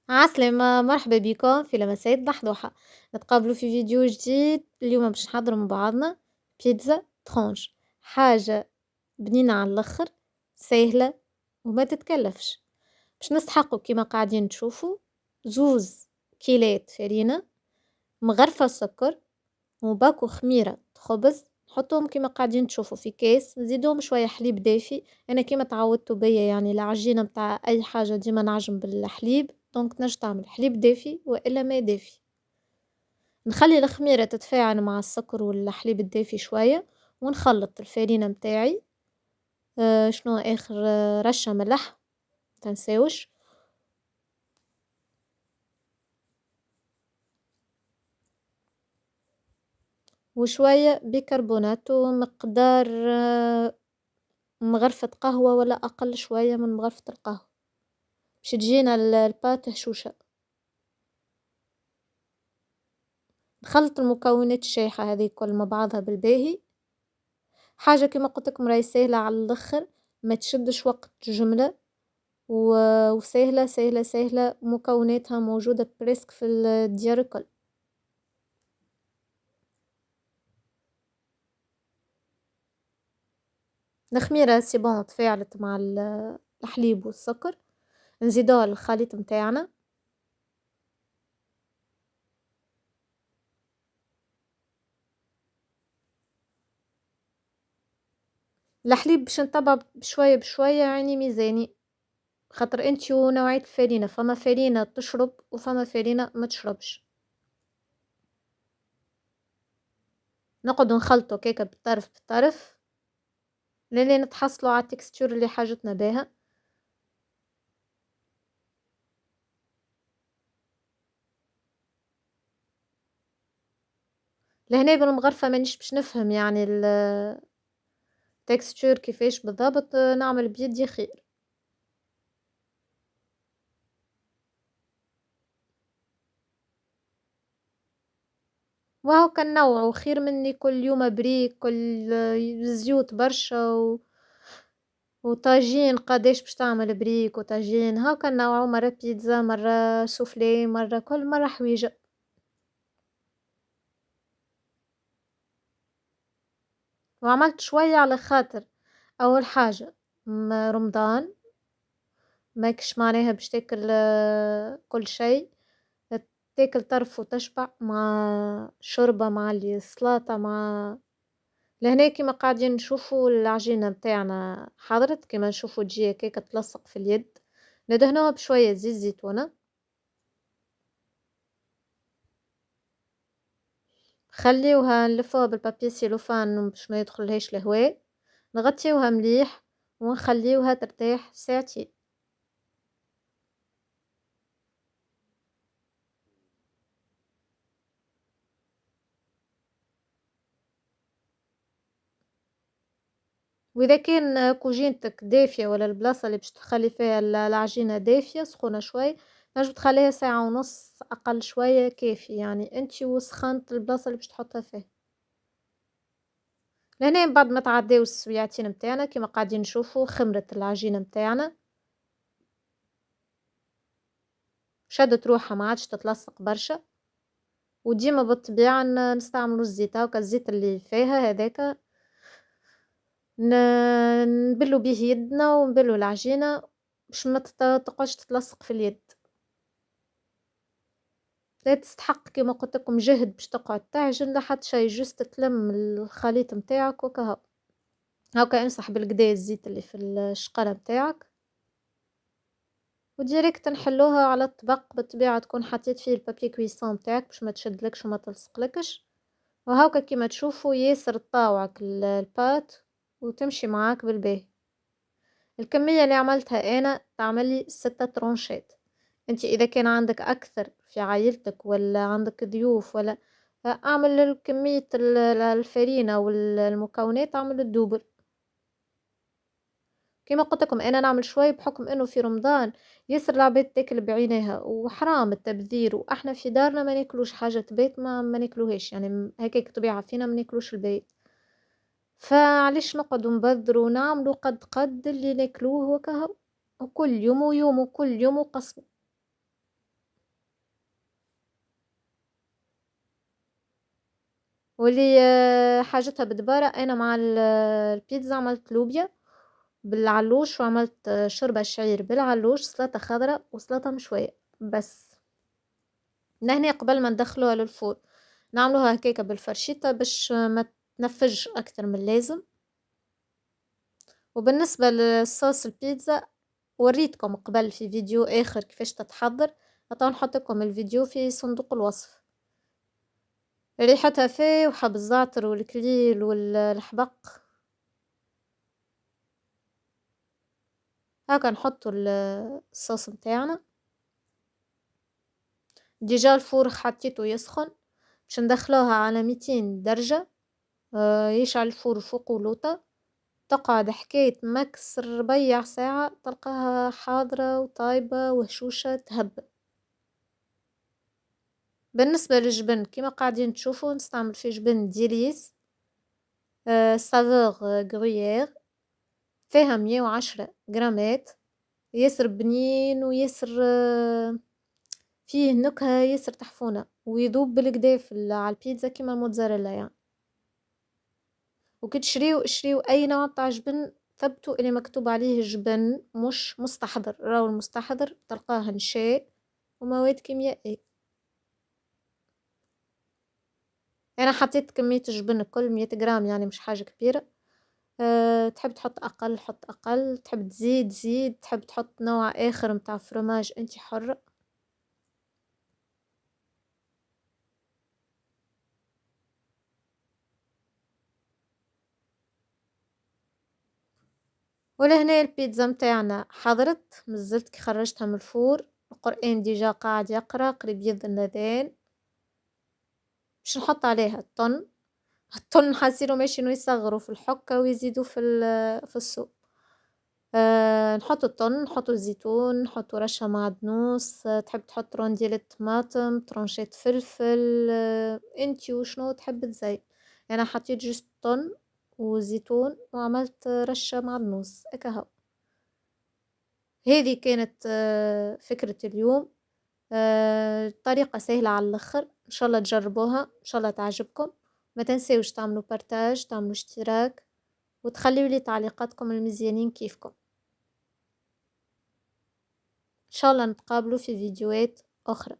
عسلامة، مرحبا بكم في لمسات ضحضوحة. نتقابلوا في فيديو جديد. اليوم باش نحضروا مع بعضنا بيتزا ترونش، حاجة بنينة على الآخر، ساهلة وما تتكلفش. باش نسحقوا كيما قاعدين تشوفوا زوز كيلات فرينة، مغرفة سكر، وباكو خميرة خبز. نحطوهم كيما قاعدين تشوفوا في كاس، نزيدوهم شوية حليب دافي. انا كيما تعودتوا بيا يعني العجينة متاع اي حاجة ديما نعجن بالحليب، دونك تنجم تعمل حليب دافي والا ماء دافي. نخلي الخميرة تتفاعل مع السكر والحليب الدافي شوية، ونخلط الفرينة متاعي. شنو اخر رشة ملح متنساوش، وشوية بيكربونات، ومقدار مغرفة قهوة ولا أقل شوية من مغرفة القهوة، باش تجينا البات هشوشة. نخلط المكونات الشايحة هذه كل مع بعضها بالباهي. حاجة كما قلت لكم راهي سهلة على الآخر، ما تشدش وقت جملة، وسهلة سهلة سهلة، مكوناتها موجودة بريسك في الديار الكل. الخميرة سي بون تفاعلت مع الحليب والسكر، نزيدوها للخليط متاعنا. الحليب باش نتبع بشوية بشوية يعني ميزاني، خاطر انتي ونوعية الفرينة، فما فرينة تشرب وفما فرينة ما تشربش. نقعدو نخلطو كيكة بالطرف بالطرف لين نتحصلوا على التكستور اللي حاجتنا بها. لهنا بالمغرفة مانيش باش نفهم يعني التكستور كيفاش بالضبط، نعمل بيدي خير. وهو كان نوع خير مني كل يوم بريك، كل زيوت برشا وطاجين قداش باش تعمل بريك وطاجين. هاو كان نوع، مرة بيتزا، مرة سوفلي، مرة كل مرة حويجة. وعملت شوية على خاطر أول حاجة رمضان، ماكش معناها باش تاكل كل شيء، تاكل طرف وتشبع مع شوربة مع السلاطة مع. لهنا كيما قاعدين نشوفوا العجينة متاعنا حضرت كيما نشوفوا تجي هكاكا تلصق في اليد. ندهنوها بشوية زيت زيتونة، خليوها نلفوها بالبابي سيلوفان باش ما يدخلهاش الهواء، نغطيوها مليح ونخليوها ترتاح ساعتين. وإذا كان كوجينتك دافية ولا البلاصة اللي باش تخلي فيها العجينة دافية سخونة شوي، تنجم تخليها ساعة ونص أقل شوية كافي، يعني انتي وسخانة البلاصة اللي باش تحطها فيها. لهنا بعد ما تعداو السويعتين متاعنا كيما قاعدين نشوفوا خمرت العجينة متاعنا، شدت روحها ما عادش تتلصق برشا. وديما بالطبيعة نستعملوا الزيت، هاكا الزيت اللي فيها هذاك نبلو به يدنا ونبلو العجينة باش ما تقعدش تتلصق في اليد. لا تستحق كيما قلت لكم جهد باش تقعد تعجن لا حتى شي، جست تلم الخليط متاعك وكهو. هاكا امسح بالقدا الزيت اللي في الشقرة متاعك، وديريكت نحلوها على الطبق. بالطبيعة تكون حطيت فيه البابي كويسون متاعك باش ما تشدلكش وما تلصقلكش. وهاكا كيما تشوفوا ياسر تطاوعك البات وتمشي معاك بالباهي. الكمية اللي عملتها انا تعملي 6 ترونشات. انت اذا كان عندك اكثر في عائلتك ولا عندك ضيوف ولا، اعمل كمية الفرينة والمكونات اعمل الدوبل. كما قلت لكم انا نعمل شوي بحكم انه في رمضان ياسر العباد تاكل بعينيها وحرام التبذير، واحنا في دارنا ما ناكلوش حاجة تبات، ما ناكلوهاش يعني هكاك طبيعة فينا ما ناكلوش البيت. فعليش نقعدوا نبذروا ونعملوا قد اللي ناكلوه وكهو، وكل يوم ويوم وكل يوم وقسم. واللي حاجتها بدبارة، أنا مع البيتزا عملت لوبيا بالعلوش، وعملت شوربة شعير بالعلوش، سلطة خضرا وسلطة مشوية بس. لهنا قبل ما ندخلوها للفور نعملوها هكاكا بالفرشيطة باش ما تنفجش أكتر من اللازم. وبالنسبة للصوص البيتزا وريتكم قبل في فيديو آخر كيفاش تتحضر، هتو نحط لكم الفيديو في صندوق الوصف. ريحتها فيه وحب الزعتر والكليل والحبق. هاكا نحطو الصوص متاعنا. ديجا الفور حطيته يسخن باش ندخلوها على 200 درجة. يشعل الفور فوق ولوطة، تقعد حكاية ماكس ربيع ساعة تلقاها حاضرة وطايبة وهشوشة تهبل. بالنسبة للجبن كيما قاعدين تشوفوا نستعمل في جبن ديريس سافور غرويير، فيها 110 جرامات، ياسر بنين وياسر فيه نكهة ياسر تحفونة ويذوب بالكدا على البيتزا كيما الموتزاريلا يعني. وكي اشريو اي نوع تاع جبن ثبتوا اللي مكتوب عليه جبن مش مستحضر، راهو المستحضر تلقاه نشاء ومواد كيميائية. انا حطيت كمية الجبن الكل 100 جرام يعني مش حاجة كبيرة. تحب تحط اقل حط اقل، تحب تزيد زيد، تحب تحط نوع اخر متاع فرماج انتي حرة. ولهنا البيتزا متاعنا حضرت، مازلت كي خرجتها من الفور القرآن ديجا قاعد يقرأ قريب يذن الأذان. باش نحط عليها الطن حاسينو ماشي يصغروا في الحكة ويزيدوا في السوق. نحط الطن، نحط الزيتون، نحط رشة معدنوس، تحب تحط رونديلة طماطم، ترونشات فلفل، انتي وشنو تحب تزين. انا حطيت جست طن وزيتون وعملت رشة معدنوس اكهو. هذه كانت فكرة اليوم. طريقة سهلة على الآخر، إن شاء الله تجربوها، إن شاء الله تعجبكم. ما تنسيوش تعملوا بارتاج، تعملوا اشتراك، وتخليوا لي تعليقاتكم المزيانين كيفكم. إن شاء الله نتقابلوا في فيديوهات أخرى.